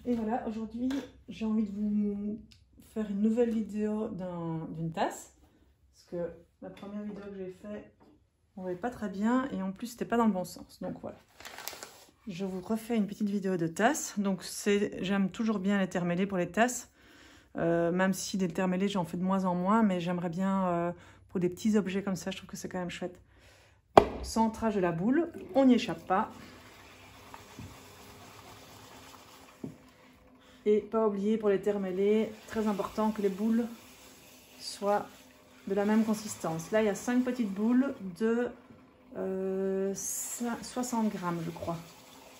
Et voilà, aujourd'hui, j'ai envie de vous faire une nouvelle vidéo d'une tasse. Parce que la première vidéo que j'ai faite, on ne voyait pas très bien et en plus, c'était pas dans le bon sens. Donc voilà. Je vous refais une petite vidéo de tasse. Donc j'aime toujours bien les terres mêlées pour les tasses. Même si des terres mêlées, j'en fais de moins en moins. Mais j'aimerais bien, pour des petits objets comme ça, je trouve que c'est quand même chouette. Centrage de la boule, on n'y échappe pas. Et pas oublier pour les terres mêlées, très important que les boules soient de la même consistance. Là, il y a 5 petites boules de 60 grammes, je crois,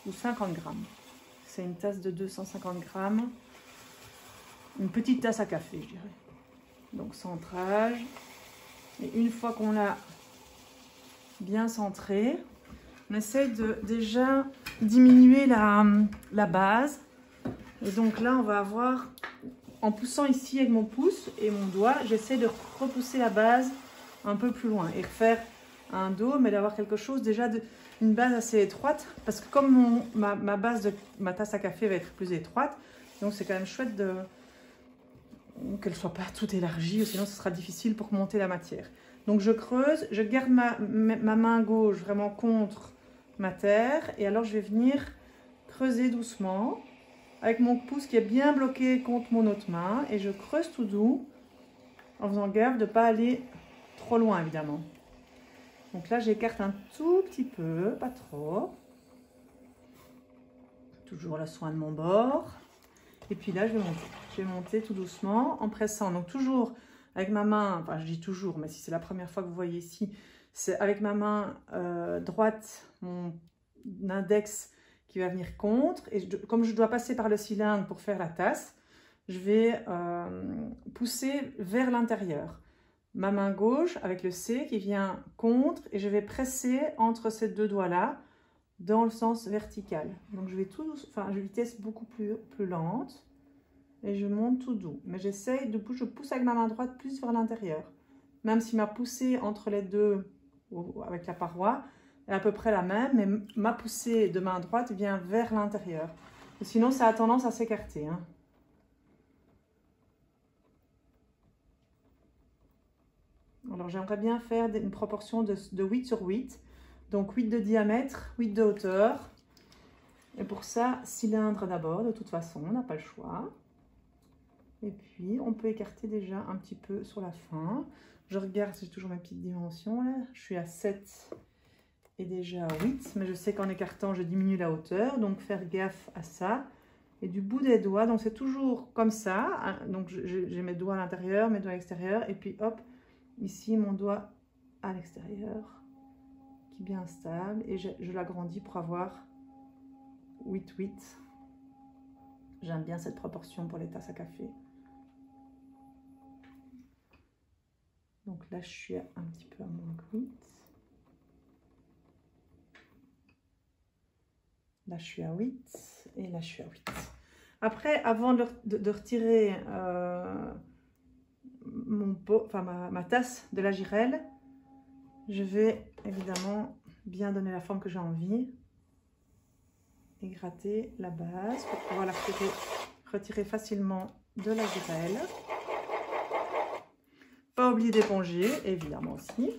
ou 50 grammes. C'est une tasse de 250 grammes. Une petite tasse à café, je dirais. Donc, centrage. Et une fois qu'on l'a bien centré, on essaie de déjà diminuer la base. Et donc là, on va avoir, en poussant ici avec mon pouce et mon doigt, j'essaie de repousser la base un peu plus loin et refaire un dos, mais d'avoir quelque chose déjà une base assez étroite, parce que comme ma base de ma tasse à café va être plus étroite, donc c'est quand même chouette qu'elle ne soit pas toute élargie, sinon ce sera difficile pour monter la matière. Donc je creuse, je garde ma main gauche vraiment contre ma terre, et alors je vais venir creuser doucement avec mon pouce qui est bien bloqué contre mon autre main, et je creuse tout doux en faisant gaffe de ne pas aller trop loin évidemment. Donc là j'écarte un tout petit peu, pas trop. Toujours le soin de mon bord. Et puis là je vais monter. Je vais monter tout doucement en pressant. Donc toujours avec ma main, enfin je dis toujours, mais si c'est la première fois que vous voyez ici, c'est avec ma main droite, mon index qui va venir contre, et comme je dois passer par le cylindre pour faire la tasse, je vais pousser vers l'intérieur. Ma main gauche avec le C qui vient contre, et je vais presser entre ces deux doigts-là dans le sens vertical. Donc je vais vitesse beaucoup plus lente, et je monte tout doux. Mais j'essaye je pousse avec ma main droite plus vers l'intérieur. Même si ma poussée entre les deux, avec la paroi, est à peu près la même, mais ma poussée de main droite vient vers l'intérieur. Sinon, ça a tendance à s'écarter. Hein. Alors, j'aimerais bien faire une proportion de 8 sur 8. Donc, 8 de diamètre, 8 de hauteur. Et pour ça, cylindre d'abord, de toute façon, on n'a pas le choix. Et puis, on peut écarter déjà un petit peu sur la fin. Je regarde, j'ai toujours ma petite dimension là. Je suis à 7 et déjà à 8. Mais je sais qu'en écartant, je diminue la hauteur. Donc, faire gaffe à ça. Et du bout des doigts, donc c'est toujours comme ça. Donc, j'ai mes doigts à l'intérieur, mes doigts à l'extérieur. Et puis, hop, ici, mon doigt à l'extérieur, qui est bien stable. Et je l'agrandis pour avoir 8-8. J'aime bien cette proportion pour les tasses à café. Donc là, je suis un petit peu à moins que 8. Là, je suis à 8. Et là, je suis à 8. Après, avant de retirer ma tasse de la girelle, je vais évidemment bien donner la forme que j'ai envie. Et gratter la base pour pouvoir la retirer facilement de la girelle. Pas oublier d'éponger, évidemment aussi.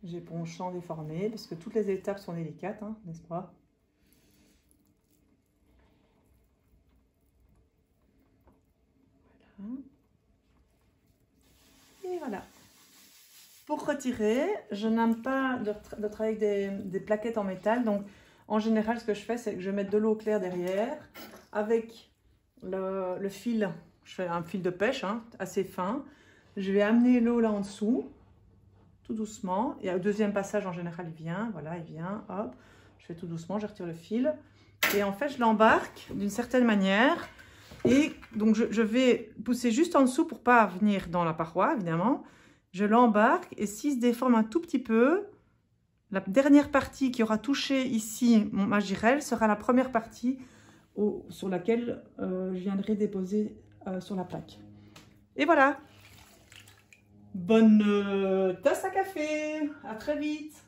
J'éponge sans déformer, parce que toutes les étapes sont délicates, hein, n'est-ce pas? Voilà. Et voilà. Pour retirer, je n'aime pas de travailler avec des plaquettes en métal. Donc, en général, ce que je fais, c'est que je mets de l'eau claire derrière avec le fil. Je fais un fil de pêche hein, assez fin. Je vais amener l'eau là en dessous, tout doucement. Et au deuxième passage, en général, il vient. Voilà, il vient. Hop, je fais tout doucement, je retire le fil. Et en fait, je l'embarque d'une certaine manière. Et donc, je vais pousser juste en dessous pour ne pas venir dans la paroi, évidemment. Je l'embarque et s'il se déforme un tout petit peu, la dernière partie qui aura touché ici ma girelle sera la première partie sur laquelle je viendrai déposer sur la plaque. Et voilà. Bonne tasse à café. À très vite.